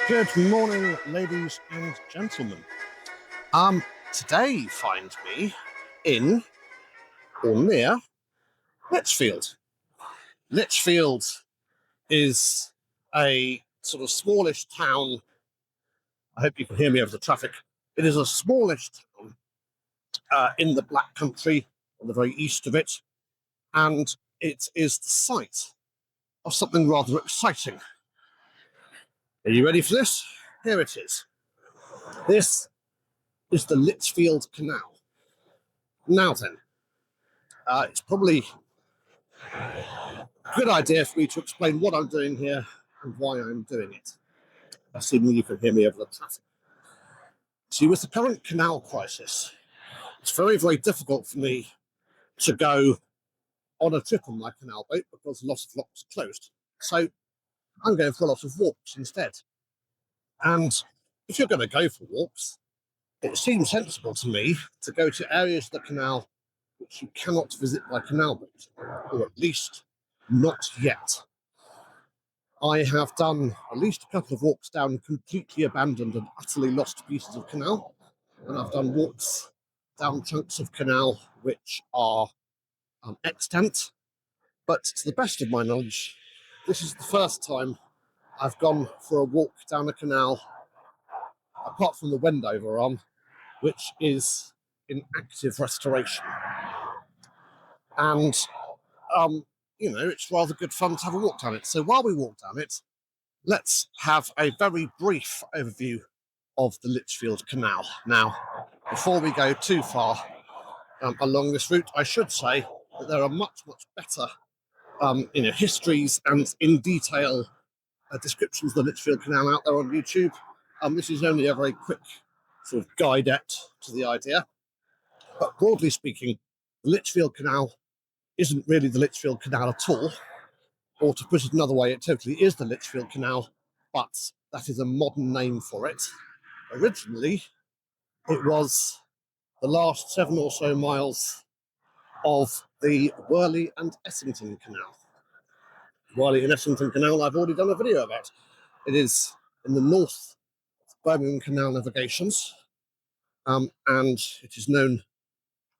Good morning, ladies and gentlemen. Today you find me in or near Lichfield. Lichfield is a sort of smallish town. I hope you can hear me over the traffic. It is a smallish town in the Black Country, on the very east of it, and it is the site of something rather exciting. Are you ready for this? Here it is. This is the Lichfield Canal. Now then, it's probably a good idea for me to explain what I'm doing here and why I'm doing it, assuming you can hear me over the traffic. See, with the current canal crisis, it's very, very difficult for me to go on a trip on my canal boat because a lot of locks are closed. So I'm going for a lot of walks instead. And if you're going to go for walks, it seems sensible to me to go to areas of the canal which you cannot visit by canal boat, or at least not yet. I have done at least a couple of walks down completely abandoned and utterly lost pieces of canal, and I've done walks down chunks of canal which are extant, but to the best of my knowledge, this is the first time I've gone for a walk down a canal, apart from the Wendover arm, which is in active restoration. And, it's rather good fun to have a walk down it. So while we walk down it, let's have a very brief overview of the Lichfield Canal. Now, before we go too far along this route, I should say that there are much, much better histories and in detail descriptions of the Lichfield Canal out there on YouTube. This is only a very quick sort of guidette to the idea. But broadly speaking, the Lichfield Canal isn't really the Lichfield Canal at all. Or to put it another way, it totally is the Lichfield Canal, but that is a modern name for it. Originally, it was the last 7 or so miles of the Worley and Essington Canal. Worley and Essington Canal, I've already done a video about. It is in the north of Birmingham Canal navigations, and it is known,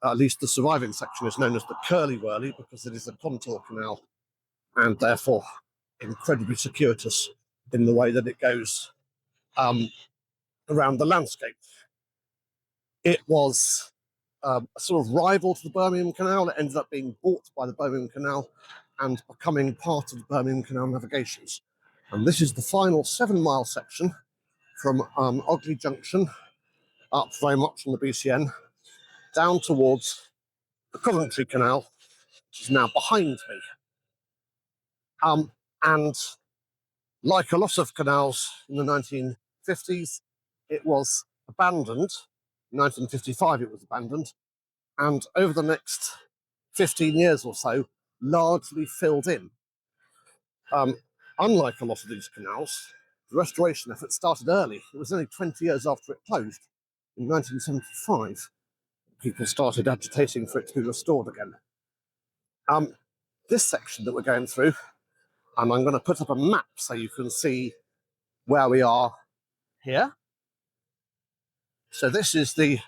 at least the surviving section is known as the Curly Worley because it is a contour canal and therefore incredibly circuitous in the way that it goes around the landscape. It was a sort of rival to the Birmingham Canal. It ended up being bought by the Birmingham Canal and becoming part of the Birmingham Canal navigations. And this is the final 7-mile section from Ogley Junction up very much on the BCN down towards the Coventry Canal, which is now behind me. And like a lot of canals in the 1950s, it was abandoned. In 1955 it was abandoned, and over the next 15 years or so, largely filled in. Unlike a lot of these canals, the restoration effort started early. It was only 20 years after it closed. In 1975, people started agitating for it to be restored again. This section that we're going through, and I'm going to put up a map so you can see where we are here. So this is the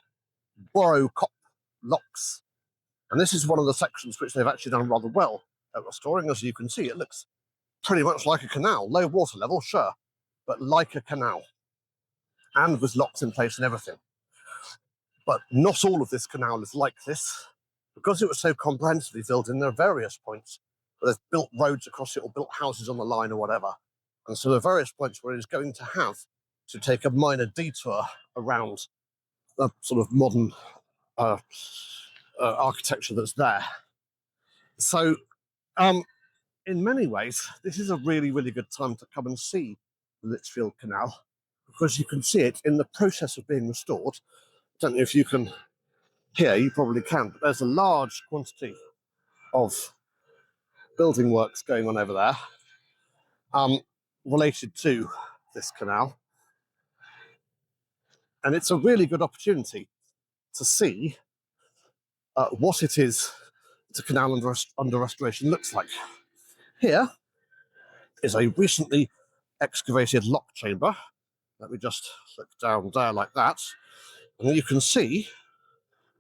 Borrow Cop locks, and this is one of the sections which they've actually done rather well at restoring. As you can see, it looks pretty much like a canal. Low water level, sure, but like a canal, and with locks in place and everything. But not all of this canal is like this. Because it was so comprehensively filled in, there are various points where they've built roads across it or built houses on the line or whatever. And so there are various points where it is going to have to take a minor detour around the sort of modern architecture that's there. So in many ways, this is a really, really good time to come and see the Lichfield Canal, because you can see it in the process of being restored. I don't know if you can hear, you probably can, but there's a large quantity of building works going on over there related to this canal. And it's a really good opportunity to see what it is the canal under restoration looks like. Here is a recently excavated lock chamber, Let me just look down there like that. And you can see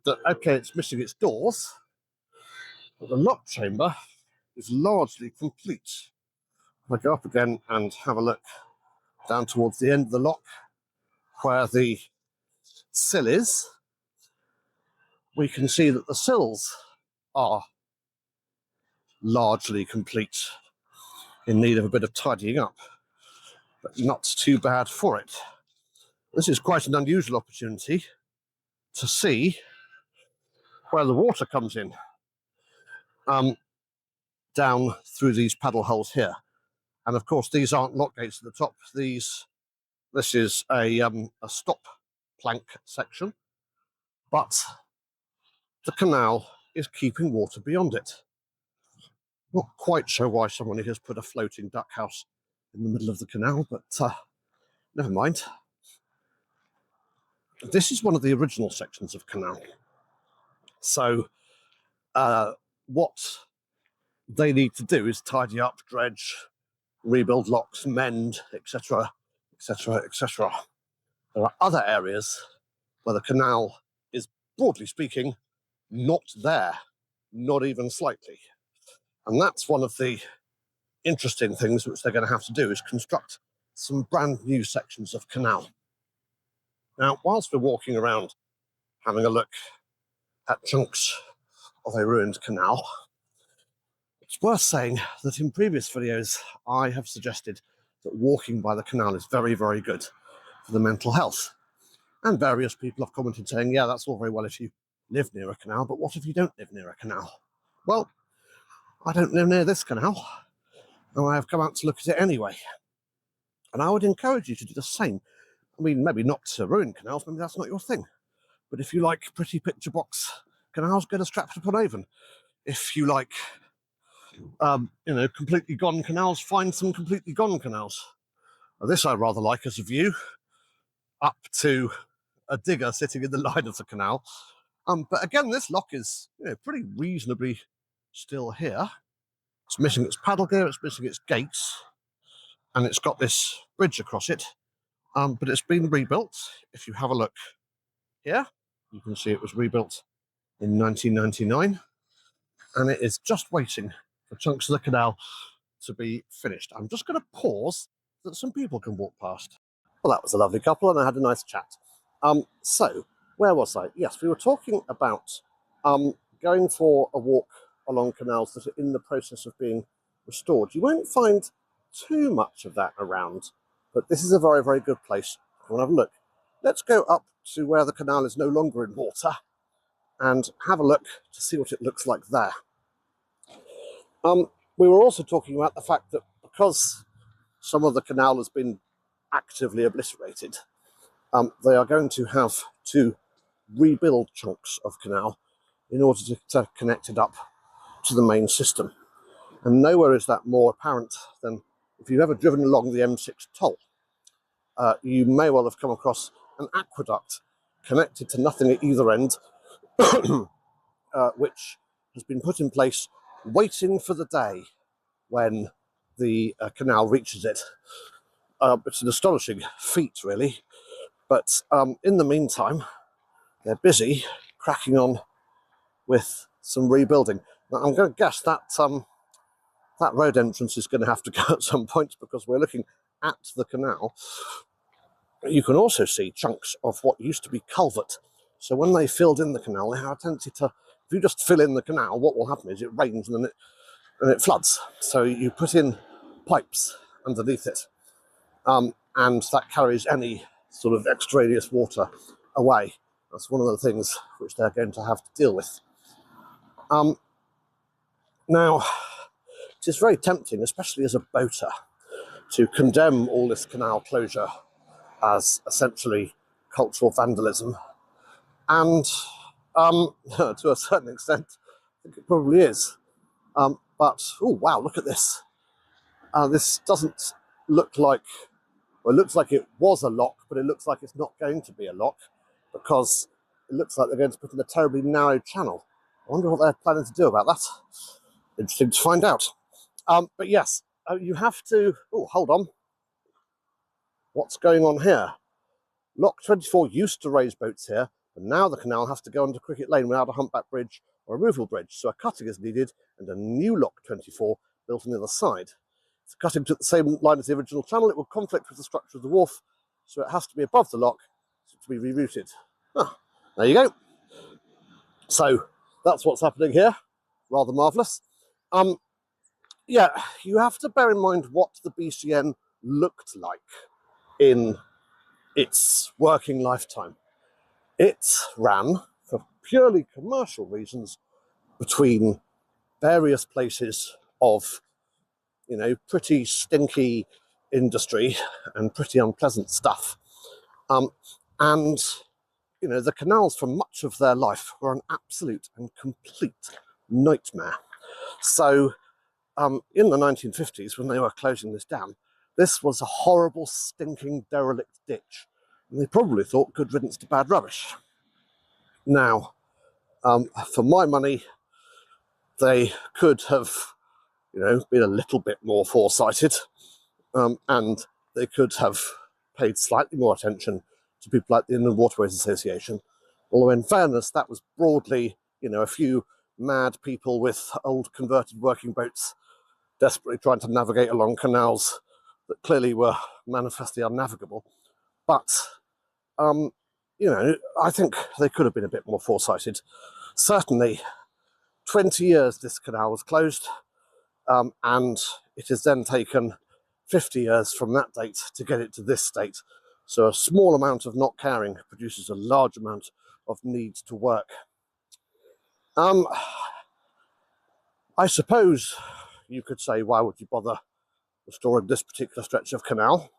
that, okay, it's missing its doors, but the lock chamber is largely complete. If I go up again and have a look down towards the end of the lock where the sill is, we can see that the sills are largely complete, in need of a bit of tidying up, but not too bad for it. This is quite an unusual opportunity to see where the water comes in, down through these paddle holes here. And of course, these aren't lock gates at the top. This is a stop plank section, but the canal is keeping water beyond it. Not quite sure why somebody has put a floating duck house in the middle of the canal, but never mind. This is one of the original sections of canal. So what they need to do is tidy up, dredge, rebuild locks, mend, etc., etc., etc. There are other areas where the canal is, broadly speaking, not there, not even slightly. And that's one of the interesting things which they're going to have to do, is construct some brand new sections of canal. Now, whilst we're walking around having a look at chunks of a ruined canal, it's worth saying that in previous videos I have suggested that walking by the canal is very, very good for the mental health. And various people have commented saying, yeah, that's all very well if you live near a canal, but what if you don't live near a canal? Well, I don't live near this canal, and I have come out to look at it anyway. And I would encourage you to do the same. I mean, maybe not to ruin canals, maybe that's not your thing. But if you like pretty picture box canals, go to Stratford-upon-Avon. If you like, completely gone canals, find some completely gone canals. Now, this I rather like as a view, up to a digger sitting in the line of the canal. But again, this lock is pretty reasonably still here. It's missing its paddle gear, it's missing its gates, and it's got this bridge across it. But it's been rebuilt. If you have a look here, you can see it was rebuilt in 1999, and it is just waiting for chunks of the canal to be finished. I'm just going to pause so that some people can walk past. Well, that was a lovely couple, and I had a nice chat. So, where was I? Yes, we were talking about going for a walk along canals that are in the process of being restored. You won't find too much of that around, but this is a very, very good place. We'll have a look. Let's go up to where the canal is no longer in water and have a look to see what it looks like there. We were also talking about the fact that because some of the canal has been actively obliterated, they are going to have to rebuild chunks of canal in order to connect it up to the main system. And nowhere is that more apparent than if you've ever driven along the M6 toll. You may well have come across an aqueduct connected to nothing at either end, which has been put in place waiting for the day when the canal reaches it. It's an astonishing feat, really. But in the meantime, they're busy cracking on with some rebuilding. Now, I'm going to guess that that road entrance is going to have to go at some point because we're looking at the canal. You can also see chunks of what used to be culvert. So when they filled in the canal, they have a tendency to, if you just fill in the canal, what will happen is it rains and then it floods. So you put in pipes underneath it, and that carries any sort of extraneous water away. That's one of the things which they're going to have to deal with. Now, it is very tempting, especially as a boater, to condemn all this canal closure as essentially cultural vandalism. And to a certain extent, I think it probably is. But, oh wow, look at this. This doesn't look like, well, it looks like it was a lock, but it looks like it's not going to be a lock because it looks like they're going to put in a terribly narrow channel. I wonder what they're planning to do about that. Interesting to find out. But yes, you have to, oh, hold on. What's going on here? Lock 24 used to raise boats here, but now the canal has to go onto Cricket Lane without a humpback bridge or a removal bridge, so a cutting is needed and a new Lock 24 built on the other side. If the cutting took the same line as the original channel, it would conflict with the structure of the wharf, so it has to be above the lock to be rerouted. There you go. So that's what's happening here. Rather marvellous. Yeah, you have to bear in mind what the BCN looked like in its working lifetime. It ran, for purely commercial reasons, between various places of, pretty stinky industry and pretty unpleasant stuff. And, the canals for much of their life were an absolute and complete nightmare. So in the 1950s, when they were closing this dam, this was a horrible, stinking, derelict ditch. And they probably thought good riddance to bad rubbish. Now, for my money, they could have, been a little bit more foresighted, and they could have paid slightly more attention to people like the Inland Waterways Association. Although, in fairness, that was broadly, a few mad people with old converted working boats desperately trying to navigate along canals that clearly were manifestly unnavigable. But, I think they could have been a bit more foresighted. Certainly, 20 years this canal was closed, and it has then taken 50 years from that date to get it to this state. So a small amount of not caring produces a large amount of need to work. I suppose you could say, why would you bother restoring this particular stretch of canal?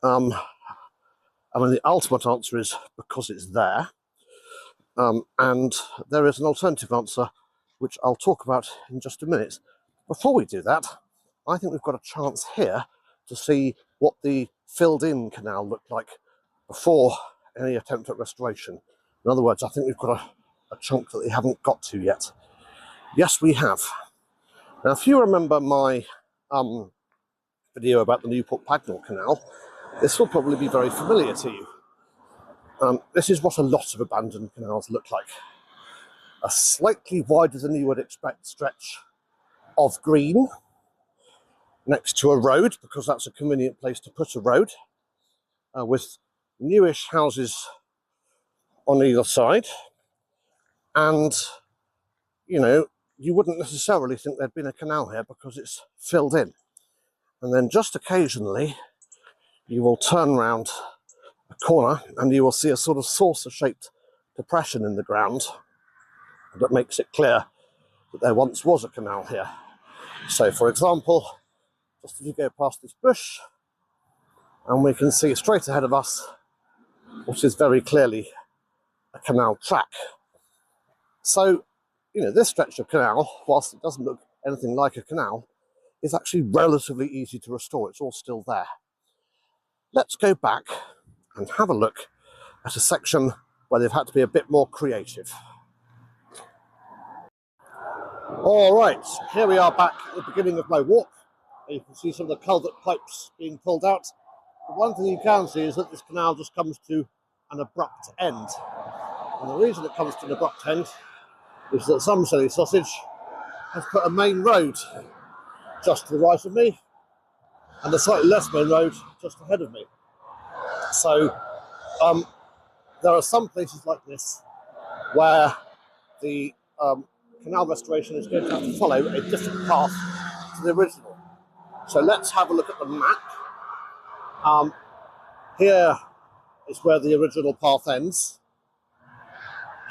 The ultimate answer is because it's there. And there is an alternative answer, which I'll talk about in just a minute. Before we do that, I think we've got a chance here to see what the filled-in canal looked like before any attempt at restoration. In other words, I think we've got a chunk that they haven't got to yet. Yes, we have. Now, if you remember my video about the Newport Pagnell Canal, this will probably be very familiar to you. This is what a lot of abandoned canals look like. A slightly wider than you would expect stretch of green next to a road, because that's a convenient place to put a road, with newish houses on either side. And, you wouldn't necessarily think there'd been a canal here because it's filled in. And then just occasionally, you will turn round a corner and you will see a sort of saucer-shaped depression in the ground that makes it clear that there once was a canal here. So, for example, just as you go past this bush, and we can see straight ahead of us, which is very clearly a canal track. So, this stretch of canal, whilst it doesn't look anything like a canal, is actually relatively easy to restore. It's all still there. Let's go back and have a look at a section where they've had to be a bit more creative. All right, here we are back at the beginning of my walk. You can see some of the culvert pipes being pulled out. But one thing you can see is that this canal just comes to an abrupt end. And the reason it comes to an abrupt end is that some silly sausage has put a main road just to the right of me and a slightly less main road just ahead of me. So there are some places like this where the canal restoration is going to have to follow a different path to the original. So let's have a look at the map. Here is where the original path ends.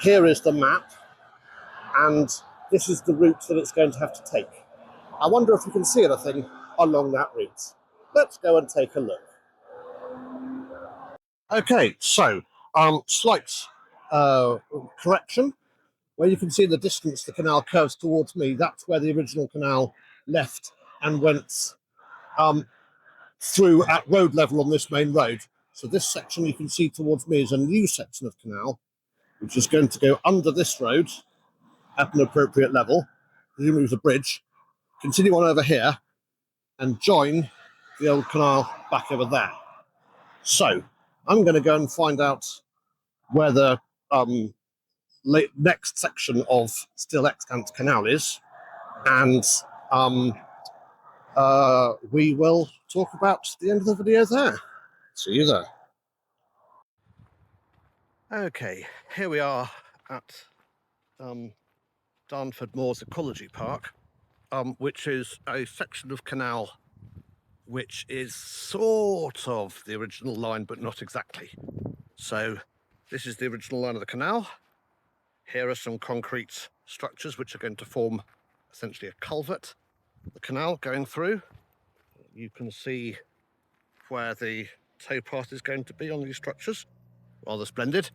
Here is the map, and this is the route that it's going to have to take. I wonder if we can see anything along that route. Let's go and take a look. Okay, so slight correction. Where you can see in the distance the canal curves towards me, that's where the original canal left and went through at road level on this main road. So this section you can see towards me is a new section of canal, which is going to go under this road at an appropriate level, presumably with a bridge, continue on over here, and join the old canal back over there. So I'm going to go and find out where the next section of Still Lichfield Canal is, and we will talk about the end of the video there. See you there. Okay, here we are at Darnford Moors Ecology Park, which is a section of canal which is sort of the original line, but not exactly. So this is the original line of the canal. Here are some concrete structures which are going to form essentially a culvert, the canal going through. You can see where the towpath is going to be on these structures, rather splendid.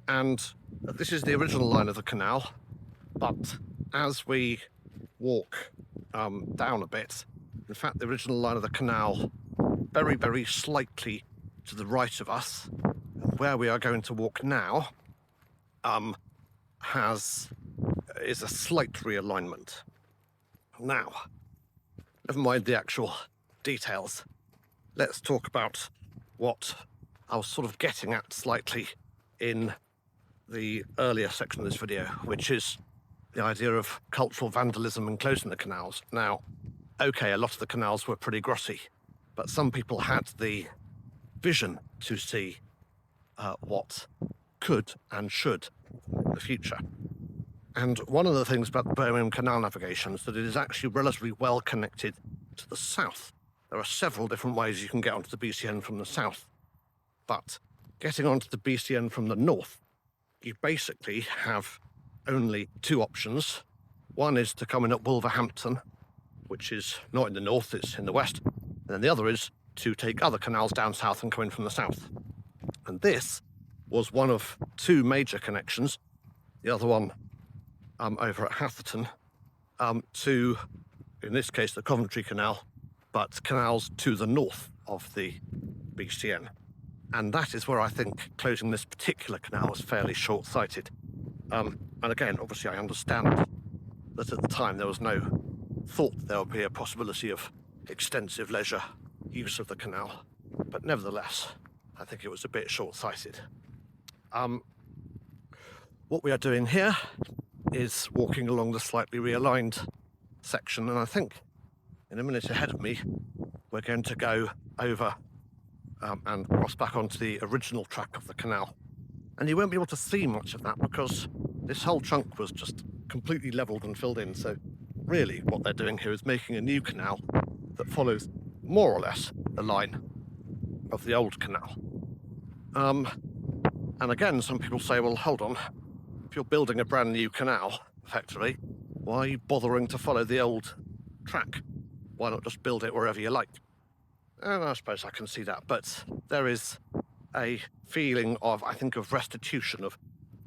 And this is the original line of the canal, but as we walk down a bit, in fact the original line of the canal very, very slightly to the right of us, and where we are going to walk now is a slight realignment. Now, never mind the actual details, let's talk about what I was sort of getting at slightly in the earlier section of this video, which is the idea of cultural vandalism and closing the canals. Now, okay, a lot of the canals were pretty grotty, but some people had the vision to see what could and should in the future. And one of the things about the Birmingham Canal navigation is that it is actually relatively well connected to the south. There are several different ways you can get onto the BCN from the south, but getting onto the BCN from the north, you basically have only two options. One is to come in at Wolverhampton, which is not in the north, it's in the west. And then the other is to take other canals down south and come in from the south. And this was one of two major connections, the other one over at Hatherton, to, in this case, the Coventry Canal, but canals to the north of the BCN. And that is where I think closing this particular canal was fairly short-sighted. And again, obviously I understand that at the time there was no thought that there would be a possibility of extensive leisure use of the canal, but nevertheless, I think it was a bit short-sighted. What we are doing here is walking along the slightly realigned section, and I think in a minute ahead of me we're going to go over and cross back onto the original track of the canal. And you won't be able to see much of that because this whole chunk was just completely levelled and filled in. So really what they're doing here is making a new canal that follows more or less the line of the old canal. And again, some people say, well, hold on, if you're building a brand new canal, effectively, why are you bothering to follow the old track? Why not just build it wherever you like? And I suppose I can see that, but there is a feeling of, I think, of restitution, of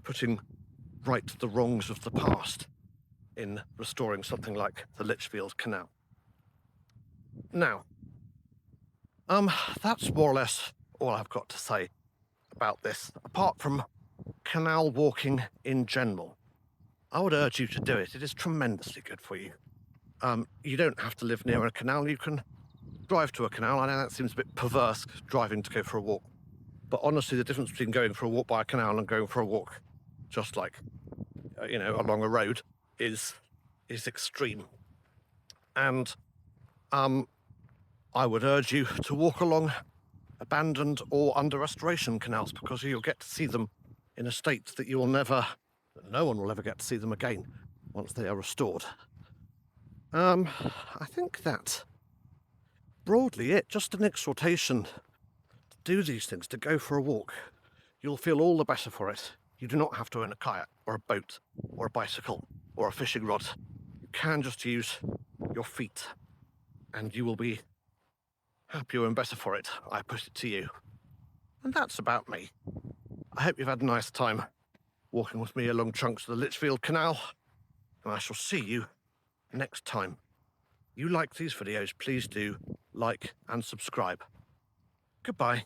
putting right the wrongs of the past in restoring something like the Lichfield Canal. Now, that's more or less all I've got to say about this, apart from canal walking in general. I would urge you to do it. It is tremendously good for you. You don't have to live near a canal. You can drive to a canal. I know that seems a bit perverse, driving to go for a walk. But honestly, the difference between going for a walk by a canal and going for a walk just like, along a road is extreme. And I would urge you to walk along abandoned or under restoration canals, because you'll get to see them in a state that no one will ever get to see them again once they are restored. I think that's broadly it. Just an exhortation to do these things, to go for a walk. You'll feel all the better for it. You do not have to own a kayak or a boat or a bicycle or a fishing rod. You can just use your feet and you will be happier and better for it, I put it to you. And that's about me. I hope you've had a nice time walking with me along chunks of the Lichfield Canal, and I shall see you next time. You like these videos, please do like and subscribe. Goodbye.